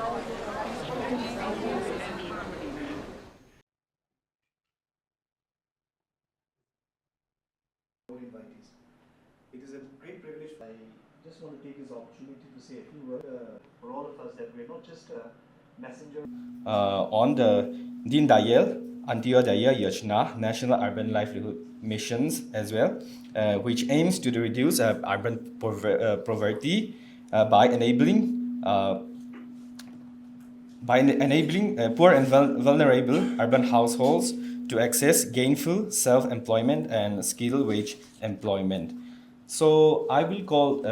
Invitees. It is a great privilege. I just want to take this opportunity to say a few words for all of us that we're not just a messenger. On the Deen Dayal Antyodaya Yojana, National Urban Livelihood Missions as well, which aims to reduce urban poverty by enabling poor and vulnerable urban households to access gainful self-employment and skill-wage employment. So I will call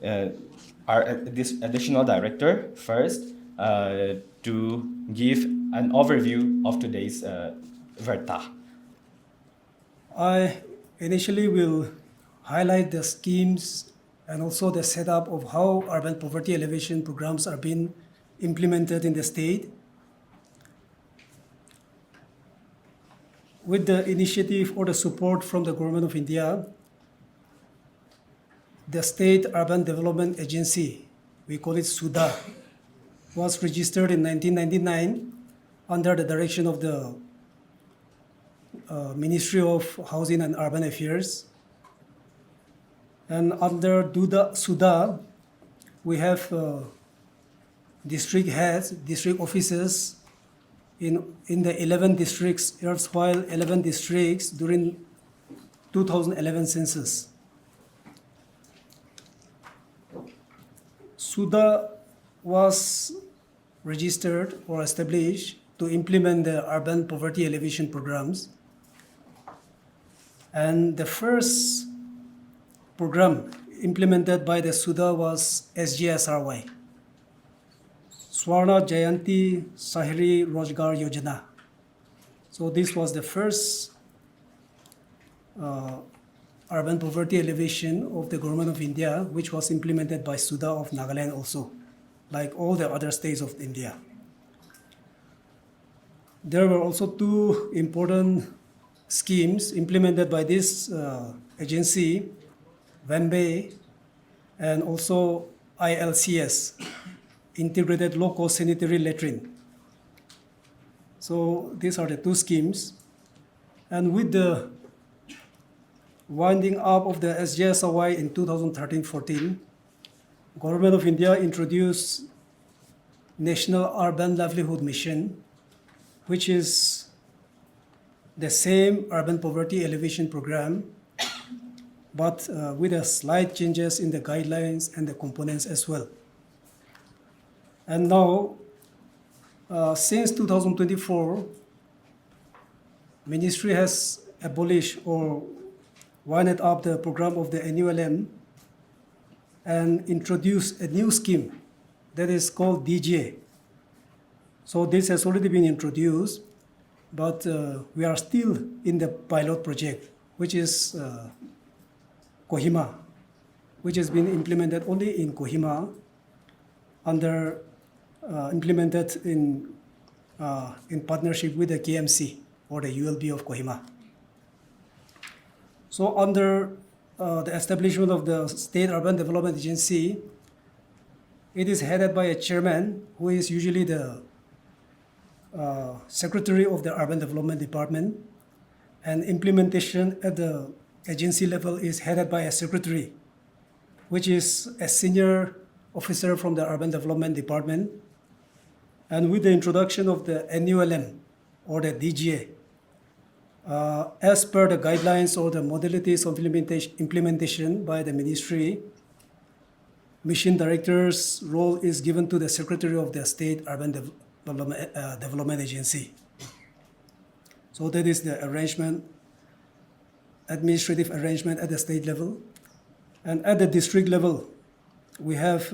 this additional director first to give an overview of today's Varta. I initially will highlight the schemes and also the setup of how urban poverty alleviation programs are being implemented in the state. With the initiative or the support from the Government of India, the State Urban Development Agency, we call it SUDA, was registered in 1999 under the direction of the Ministry of Housing and Urban Affairs. And under SUDA, we have district heads, district officers in the 11 districts, erstwhile 11 districts during 2011 census. SUDA was registered or established to implement the urban poverty alleviation programs. And the first program implemented by the SUDA was SGSRY, Swarna Jayanti Sahiri Rozgar Yojana. So this was the first urban poverty alleviation of the Government of India, which was implemented by SUDA of Nagaland also, like all the other states of India. There were also two important schemes implemented by this agency, WAMBE, and also ILCS, Integrated Low-Cost Sanitary Latrine. So these are the two schemes. And with the winding up of the SGSRY in 2013-14, Government of India introduced National Urban Livelihood Mission, which is the same urban poverty alleviation program, but with a slight changes in the guidelines and the components as well. And now, since 2024, Ministry has abolished or winded up the program of the NULM and introduced a new scheme that is called DGA. So this has already been introduced, but we are still in the pilot project, which is Kohima, which has been implemented only in Kohima, implemented in partnership with the KMC or the ULB of Kohima. So under the establishment of the State Urban Development Agency, it is headed by a chairman who is usually the secretary of the Urban Development Department, and implementation at the agency level is headed by a secretary, which is a senior officer from the Urban Development Department. And with the introduction of the NULM or the DGA, as per the guidelines or the modalities of implementation by the ministry, mission director's role is given to the secretary of the State Urban Development Agency. So that is the arrangement, administrative arrangement at the state level. And at the district level, we have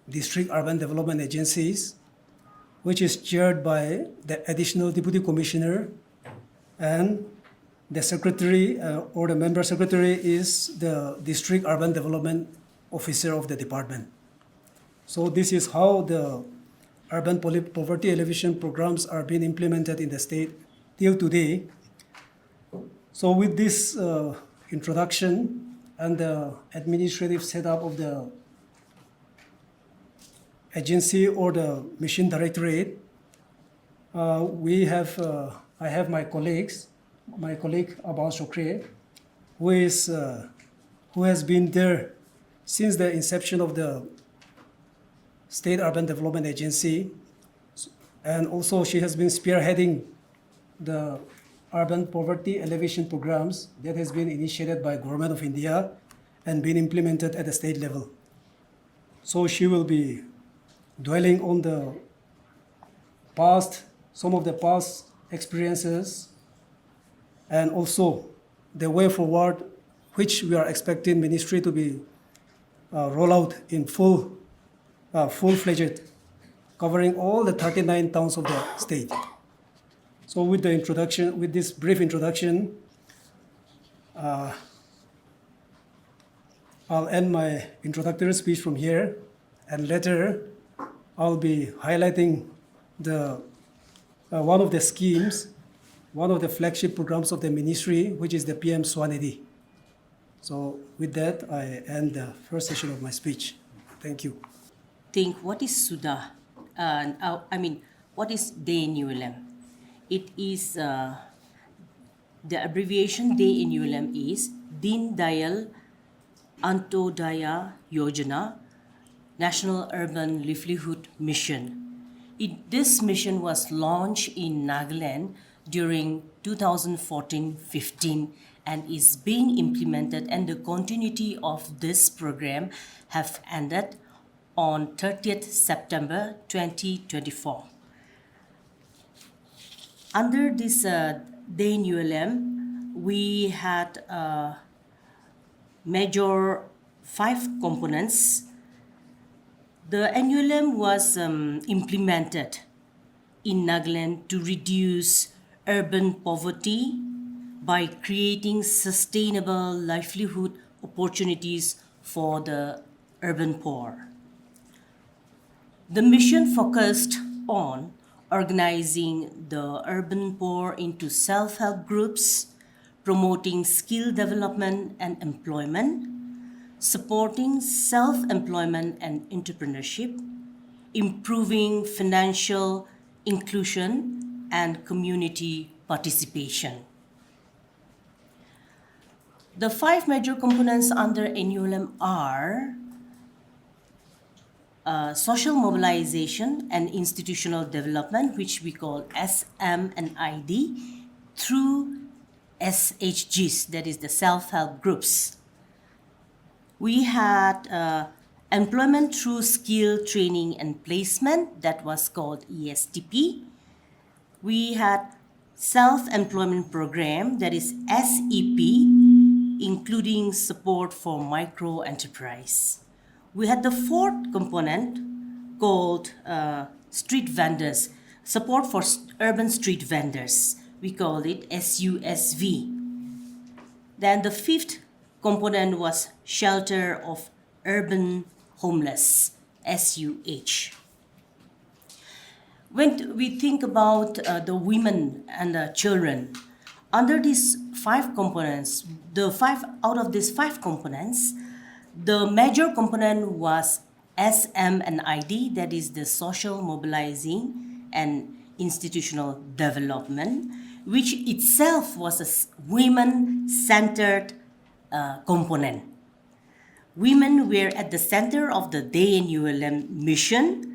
district urban development agencies, which is chaired by the additional deputy commissioner, and the secretary or the member secretary is the district urban development officer of the department. So this is how the urban poverty alleviation programs are being implemented in the state till today. So with this introduction and the administrative setup of the agency or the mission directorate, I have my colleague Abang Shokre, who has been there since the inception of the State Urban Development Agency, and also she has been spearheading the urban poverty elevation programs that has been initiated by Government of India and been implemented at the state level. So she will be dwelling on some of the past experiences, and also the way forward, which we are expecting ministry to be roll out in full-fledged, covering all the 39 towns of the state. So with this brief introduction, I'll end my introductory speech from here, and later I'll be highlighting one of the schemes, one of the flagship programs of the ministry, which is the PM SVANidhi. So with that, I end the first session of my speech. Thank you. Think what is Suda? What is DNULM? It is the abbreviation DNULM is Deen Dayal Antyodaya Yojana, National Urban Livelihood Mission. This mission was launched in Nagaland during 2014-15 and is being implemented, and the continuity of this program have ended on 30th September 2024. Under this DNULM, we had major 5 components. The NULM was implemented in Nagaland to reduce urban poverty by creating sustainable livelihood opportunities for the urban poor. The mission focused on organizing the urban poor into self-help groups, promoting skill development and employment, supporting self-employment and entrepreneurship, improving financial inclusion and community participation. The 5 major components under NULM are social mobilization and institutional development, which we call SM&ID, through SHGs, that is the self-help groups. We had employment through skill training and placement, that was called ESTP. We had self-employment program, that is SEP, including support for micro enterprise. We had the 4th component called street vendors, support for urban street vendors. We call it SUSV. Then the 5th component was shelter of urban homeless, SUH. When we think about the women and the children, under these 5 components, out of these 5 components, the major component was SM&ID, that is the social mobilizing and institutional development, which itself was a women-centered component. Women were at the center of the DNULM mission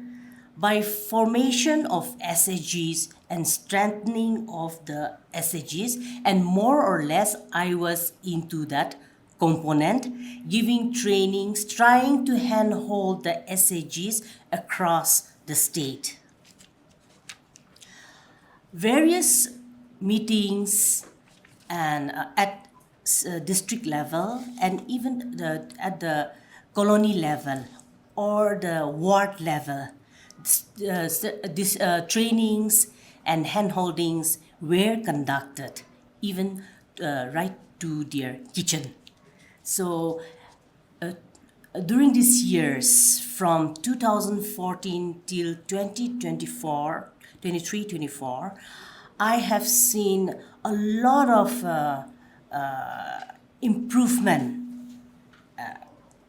by formation of SHGs and strengthening of the SHGs, and more or less I was into that component, giving trainings, trying to handhold the SHGs across the state. Various meetings and at district level and even at the colony level or the ward level, these trainings and handholdings were conducted, even right to their kitchen. So during these years, from 2014 till 23-24, I have seen a lot of improvement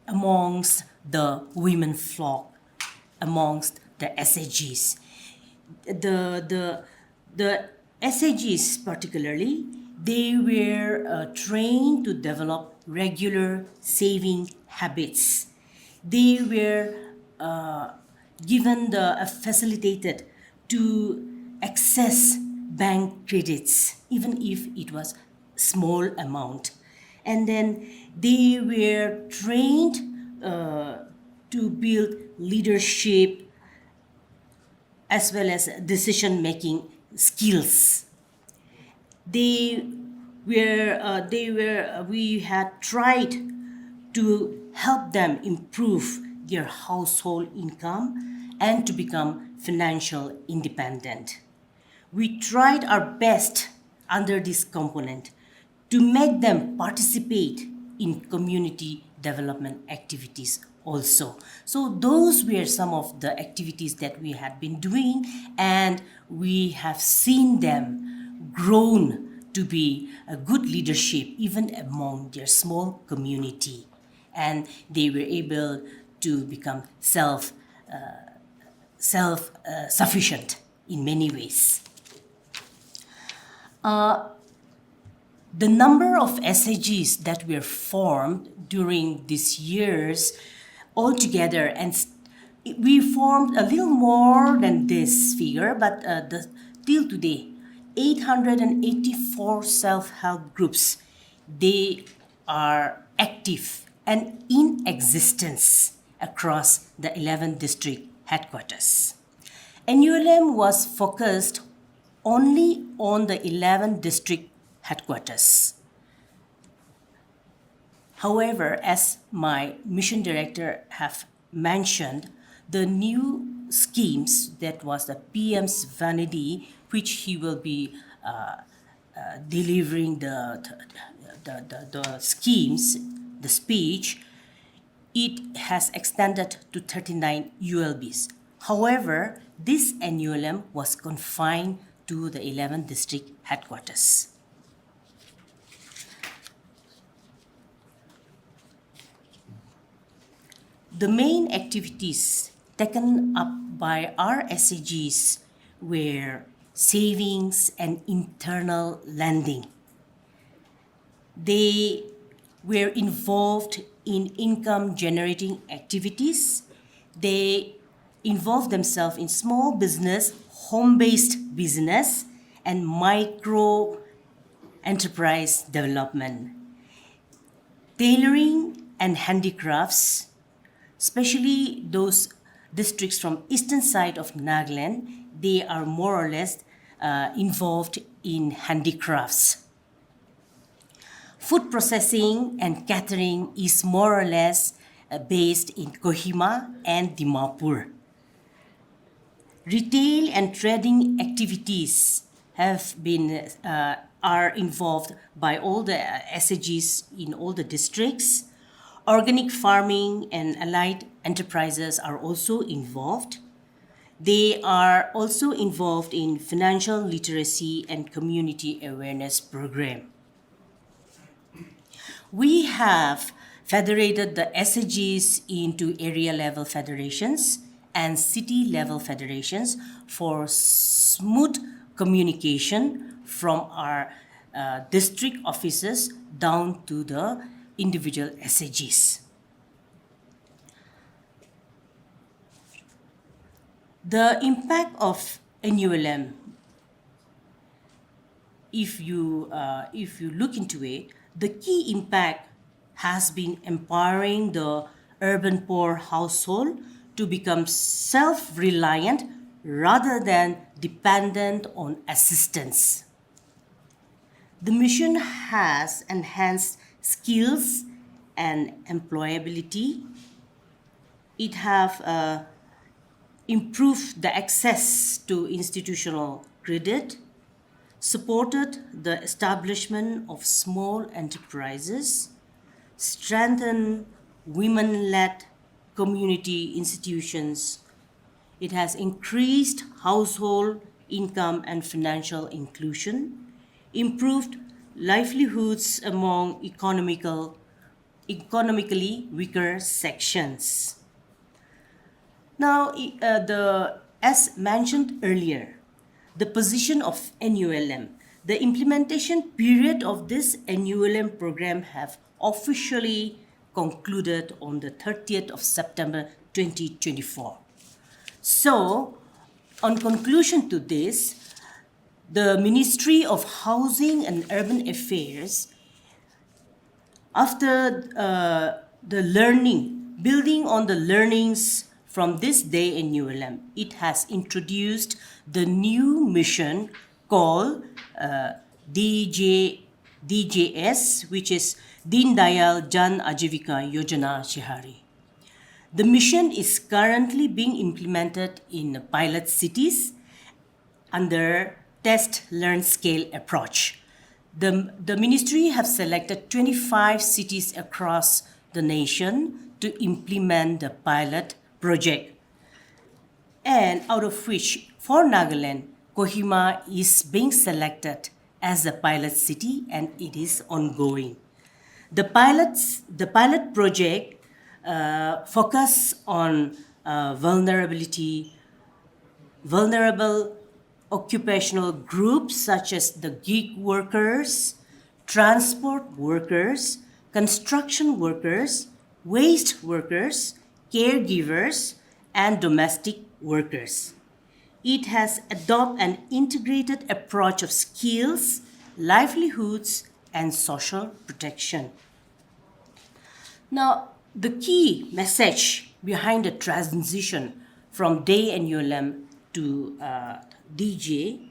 amongst the women flock amongst the SAGs. The SAGs particularly, they were trained to develop regular saving habits. They were facilitated to access bank credits, even if it was small amount. And then they were trained to build leadership as well as decision-making skills. We had tried to help them improve their household income and to become financial independent. We tried our best under this component to make them participate in community development activities also. So those were some of the activities that we had been doing, and we have seen them grown to be a good leadership even among their small community, and they were able to become self-sufficient in many ways. The number of SAGs that were formed during these years altogether, and we formed a little more than this figure, but till today, 884 self-help groups, they are active and in existence across the 11 district headquarters. NULM was focused only on the 11 district headquarters. However, as my mission director have mentioned, the new schemes, that was the PM SVANidhi, which he will be delivering the schemes, the speech, it has extended to 39 ULBs. However, this NULM was confined to the 11 district headquarters. The main activities taken up by our SAGs were savings and internal lending. They were involved in income generating activities. They involved themselves in small business, home-based business, and micro enterprise development. Tailoring and handicrafts, especially those districts from eastern side of Nagaland, they are more or less involved in handicrafts. Food processing and catering is more or less based in Kohima and Dimapur. Retail and trading activities are involved by all the SAGs in all the districts. Organic farming and allied enterprises are also involved. They are also involved in financial literacy and community awareness program. We have federated the SAGs into area level federations and city level federations for smooth communication from our district offices down to the individual SAGs. The impact of NULM, if you look into it, the key impact has been empowering the urban poor household to become self-reliant rather than dependent on assistance. The mission has enhanced skills and employability. It have improved the access to institutional credit, supported the establishment of small enterprises, strengthened women-led community institutions. It has increased household income and financial inclusion, improved livelihoods among economically weaker sections. Now, as mentioned earlier, the position of NULM, the implementation period of this NULM program have officially concluded on the 30th of September 2024. So, on conclusion to this, the Ministry of Housing and Urban Affairs, after building on the learnings from this day in NULM, it has introduced the new mission called DJS, which is Deen Dayal Jan Ajivika Yojana Shehari. The mission is currently being implemented in pilot cities under test, learn, scale approach. The ministry have selected 25 cities across the nation to implement the pilot project. And out of which, for Nagaland, Kohima is being selected as a pilot city and it is ongoing. The pilot project focus on vulnerable occupational groups such as the gig workers, transport workers, construction workers, waste workers, caregivers, and domestic workers. It has adopted an integrated approach of skills, livelihoods, and social protection. Now, the key message behind the transition from day NULM to DJ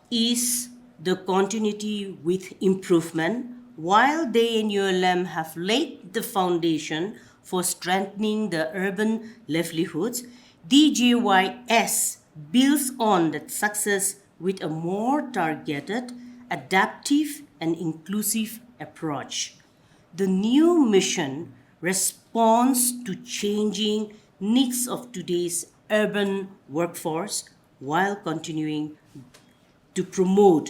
is the continuity with improvement. While day NULM have laid the foundation for strengthening the urban livelihoods, DJYS builds on that success with a more targeted, adaptive, and inclusive approach. The new mission responds to changing needs of today's urban workforce while continuing to promote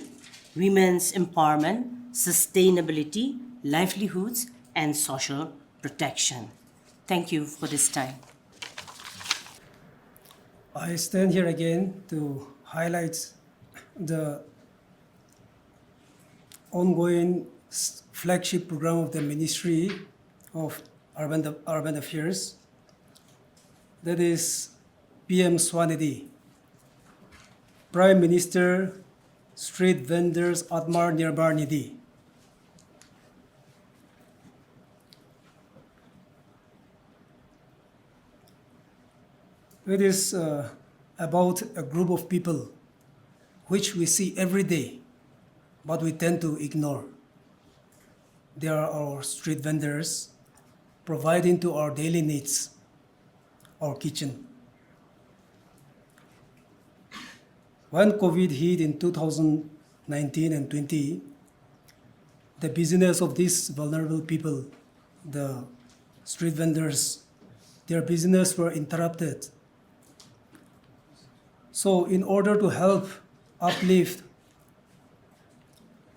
women's empowerment, sustainability, livelihoods, and social protection. Thank you for this time. I stand here again to highlight the ongoing flagship program of the Ministry of Urban Affairs, that is PM SVANidhi, Prime Minister Street Vendors Atmar Nirbhar Nidhi. It is about a group of people which we see every day, but we tend to ignore. They are our street vendors, providing to our daily needs, our kitchen. When COVID hit in 2019 and 20, the business of these vulnerable people, the street vendors, their business were interrupted. So in order to help uplift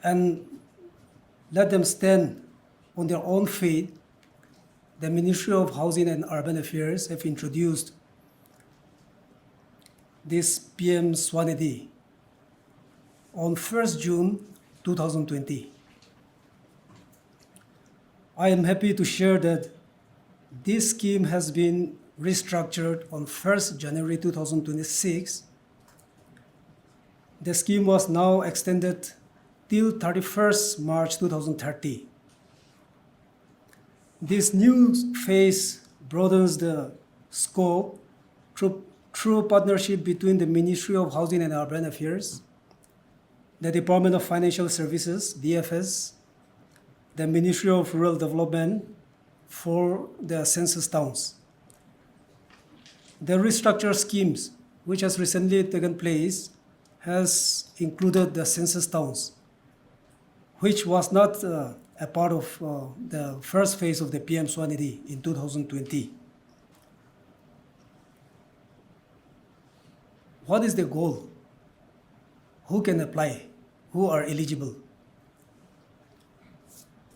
and let them stand on their own feet, the Ministry of Housing and Urban Affairs have introduced this PM SVANidhi on 1st June 2020. I am happy to share that this scheme has been restructured on 1st January 2026. The scheme was now extended till 31st March 2030. This new phase broadens the scope through partnership between the Ministry of Housing and Urban Affairs, the Department of Financial Services, DFS, the Ministry of Rural Development for the census towns. The restructured schemes, which has recently taken place, has included the census towns, which was not a part of the first phase of the PM SVANidhi in 2020. What is the goal? Who can apply? Who are eligible?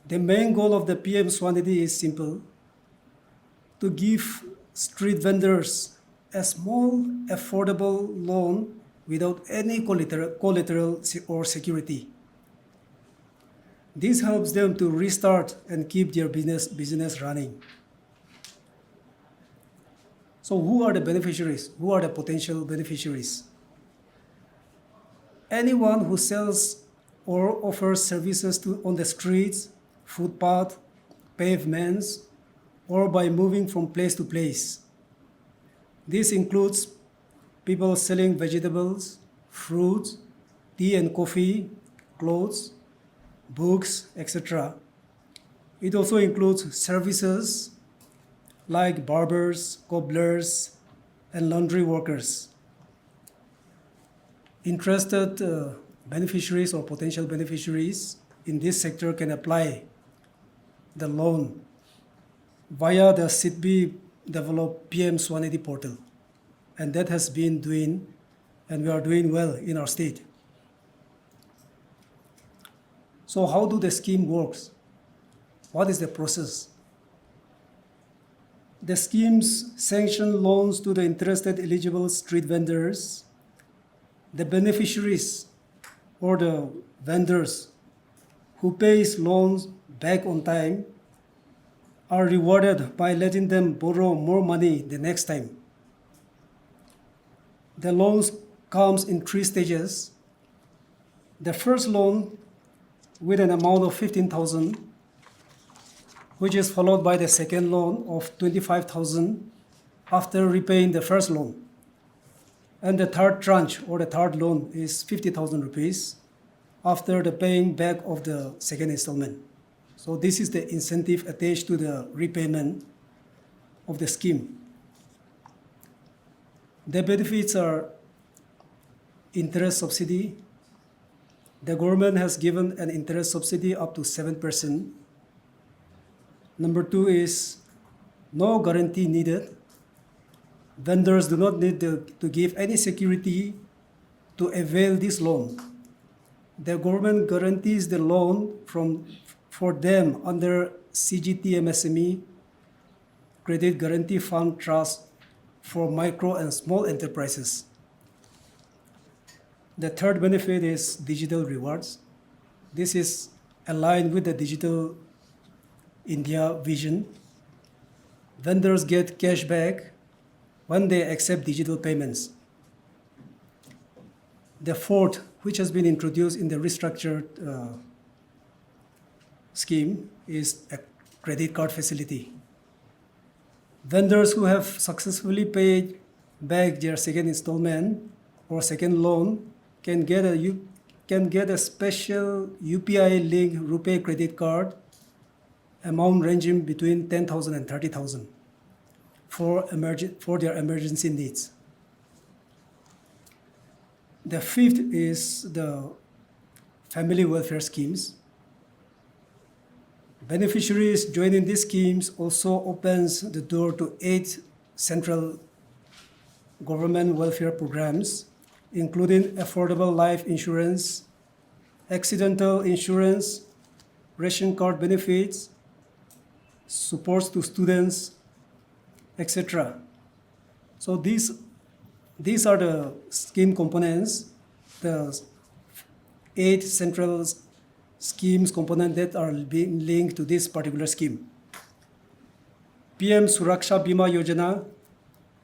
The main goal of the PM SVANidhi is simple: to give street vendors a small, affordable loan without any collateral or security. This helps them to restart and keep their business running. So who are the beneficiaries? Who are the potential beneficiaries? Anyone who sells or offers services on the streets, footpath, pavements, or by moving from place to place. This includes people selling vegetables, fruits, tea and coffee, clothes, books, etc. It also includes services like barbers, cobblers, and laundry workers. Interested beneficiaries or potential beneficiaries in this sector can apply the loan via the SIDBI developed PM SVANidhi portal. And that has been doing, and we are doing well in our state. So how do the scheme works? What is the process? The schemes sanction loans to the interested eligible street vendors. The beneficiaries or the vendors who pays loans back on time are rewarded by letting them borrow more money the next time. The loans comes in 3 stages. The first loan with an amount of 15,000, which is followed by the second loan of 25,000 after repaying the first loan. And the third tranche or the third loan is 50,000 rupees after the paying back of the second installment. So this is the incentive attached to the repayment of the scheme. The benefits are interest subsidy. The government has given an interest subsidy up to 7%. Number 2 is no guarantee needed. Vendors do not need to give any security to avail this loan. The government guarantees the loan for them under CGTMSME Credit Guarantee Fund Trust for micro and small enterprises. The third benefit is digital rewards. This is aligned with the Digital India vision. Vendors get cash back when they accept digital payments. The fourth, which has been introduced in the restructured scheme, is a credit card facility. Vendors who have successfully paid back their second installment or second loan can get a special UPI-linked RuPay credit card amount ranging between 10,000 and 30,000 for their emergency needs. The fifth is the family welfare schemes. Beneficiaries joining these schemes also opens the door to 8 central government welfare programs, including affordable life insurance, accidental insurance, ration card benefits, supports to students, etc. So these are the scheme components, the 8 central schemes components that are being linked to this particular scheme. PM Suraksha Bima Yojana,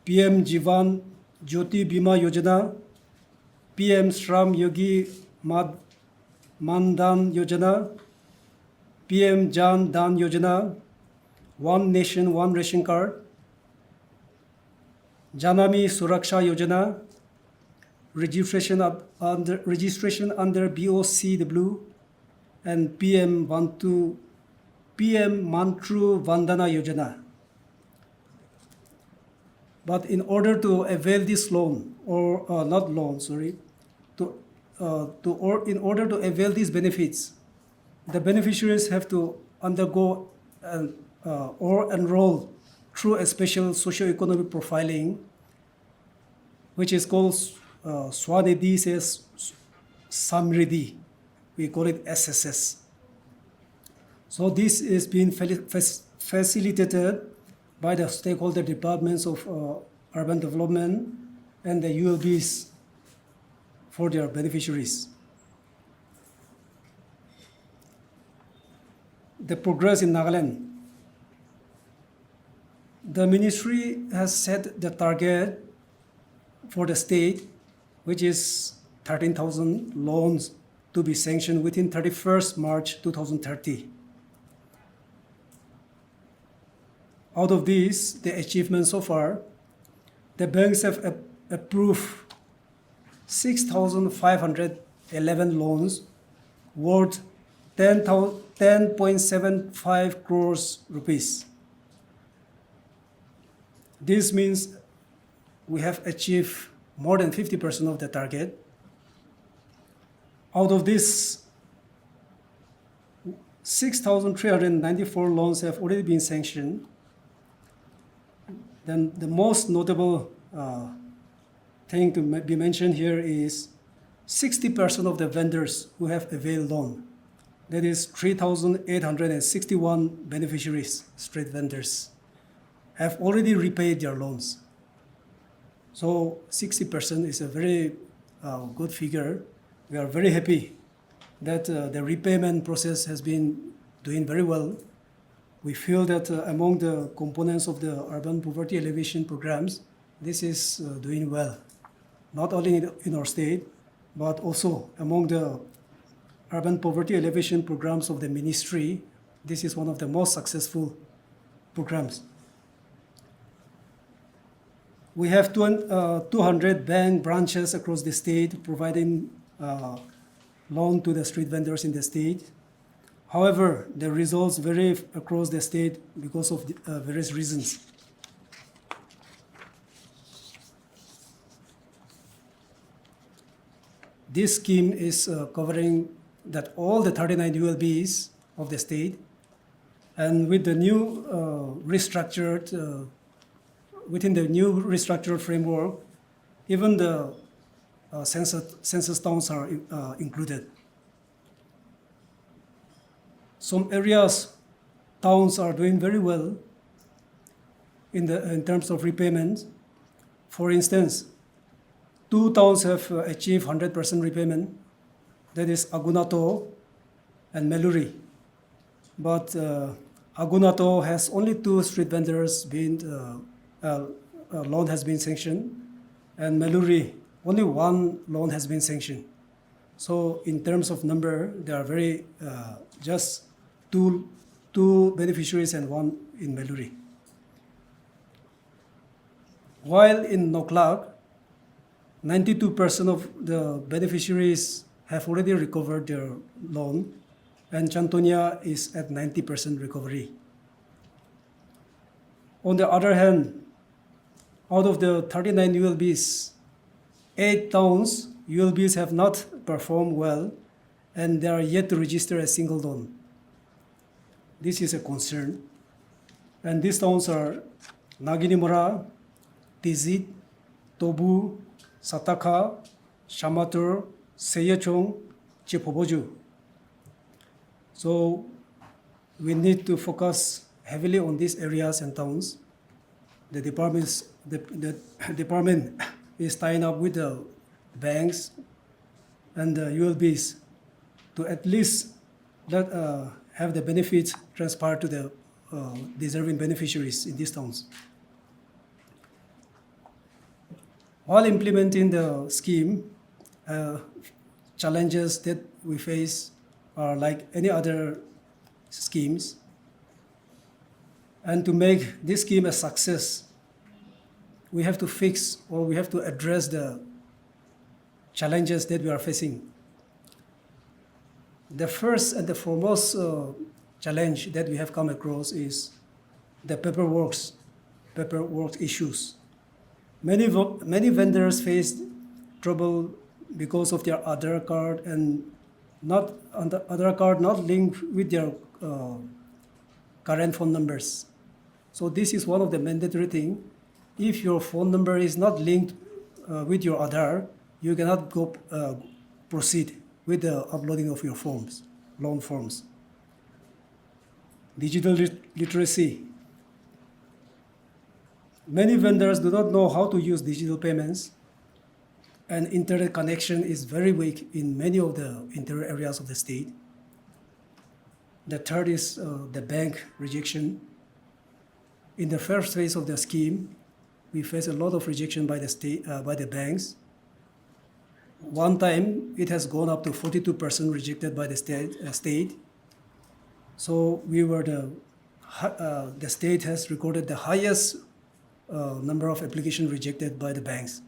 PM Jivan Jyoti Bima Yojana, PM Shram Yogi Mandan Yojana, PM Jan Dan Yojana, One Nation, One Ration Card, Janami Suraksha Yojana, registration under BOCW, and PM Mantru Vandana Yojana. But in order to avail this loan, in order to avail these benefits, the beneficiaries have to undergo or enroll through a special socio-economic profiling, which is called SVANidhi says Samriddhi. We call it SSS. So this is being facilitated by the stakeholder departments of urban development and the ULBs for their beneficiaries. The progress in Nagaland. The ministry has set the target for the state, which is 13,000 loans to be sanctioned within 31st March 2030. Out of these, the achievements so far, the banks have approved 6,511 loans worth 10.75 crores rupees. This means we have achieved more than 50% of the target. Out of this, 6,394 loans have already been sanctioned. Then the most notable thing to be mentioned here is 60% of the vendors who have availed loan. That is 3,861 beneficiaries, street vendors, have already repaid their loans. So 60% is a very good figure. We are very happy that the repayment process has been doing very well. We feel that among the components of the urban poverty alleviation programs, this is doing well, not only in our state, but also among the urban poverty alleviation programs of the ministry. This is one of the most successful programs. We have 200 bank branches across the state providing loan to the street vendors in the state. However, the results vary across the state because of various reasons. This scheme is covering that all the 39 ULBs of the state, and with the new within the new restructured framework, even the census towns are included. Some areas, towns are doing very well in terms of repayment. For instance, 2 towns have achieved 100% repayment. That is Agunato and Meluri. But Agunato has only 2 street vendors being loan has been sanctioned, and Meluri only 1 loan has been sanctioned. So in terms of number, there are very just two beneficiaries and 1 in Meluri. While in Nagaland, 92% of the beneficiaries have already recovered their loan, and Chantonia is at 90% recovery. On the other hand, out of the 39 ULBs, 8 towns ULBs have not performed well, and they are yet to register a single loan. This is a concern. And these towns are Naginimora, Tizit, Tobu, Sataka, Shamatur, Seyechong, Chipoboju. So we need to focus heavily on these areas and towns. The department is tying up with the banks and the ULBs to at least have the benefits transpire to the deserving beneficiaries in these towns. While implementing the scheme, challenges that we face are like any other schemes. And to make this scheme a success, we have to fix or we have to address the challenges that we are facing. The first and the foremost challenge that we have come across is the paperwork issues. Many vendors face trouble because of their Aadhaar card and Aadhaar card not linked with their current phone numbers. So this is one of the mandatory things. If your phone number is not linked with your Aadhaar, you cannot proceed with the uploading of your forms, loan forms. Digital literacy. Many vendors do not know how to use digital payments, and internet connection is very weak in many of the interior areas of the state. The third is the bank rejection. In the first phase of the scheme, we face a lot of rejection by the state, by the banks. One time, it has gone up to 42% rejected by the state. So we were the state has recorded the highest number of applications rejected by the banks.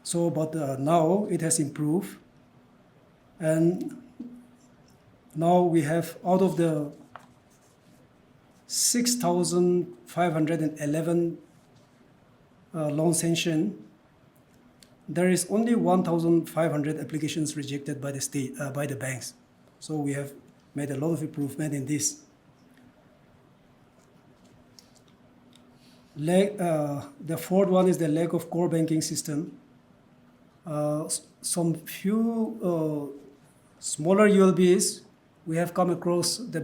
So, but now it has improved, and now we have out of the 6,511 loan sanction, there is only 1,500 applications rejected by the state, by the banks. So we have made a lot of improvement in this. The fourth one is the lack of core banking system. Some few smaller ULBs we have come across the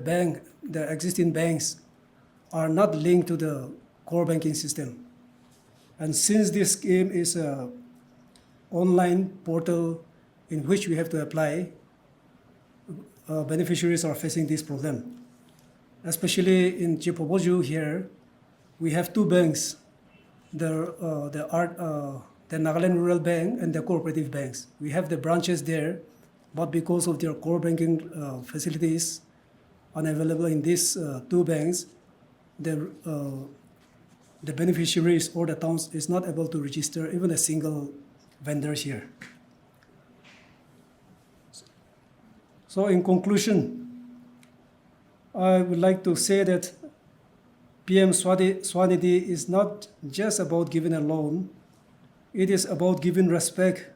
existing banks are not linked to the core banking system. And since this scheme is a online portal in which we have to apply, beneficiaries are facing this problem. Especially in Chipoboju here, we have two banks, the Nagaland Rural Bank and the cooperative banks. We have the branches there, but because of their core banking facilities unavailable in these two banks, the beneficiaries or the towns is not able to register even a single vendor here. So in conclusion, I would like to say that PM SVANidhi is not just about giving a loan, it is about giving respect,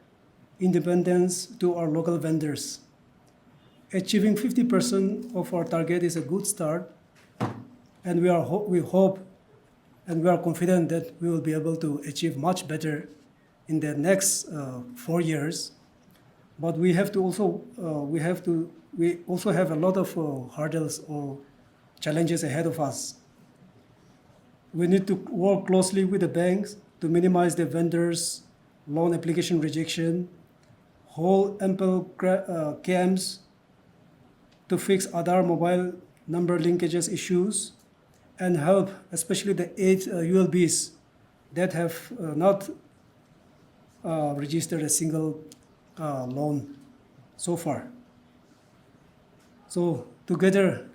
independence to our local vendors. Achieving 50% of our target is a good start, and we hope and we are confident that we will be able to achieve much better in the next 4 years. But we also have a lot of hurdles or challenges ahead of us. We need to work closely with the banks to minimize the vendors' loan application rejection, hold ample camps to fix other mobile number linkages issues, and help especially the 8 ULBs that have not registered a single loan so far. So together,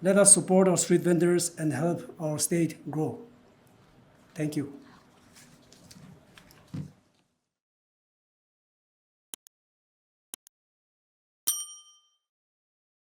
let us support our street vendors and help our state grow. Thank you.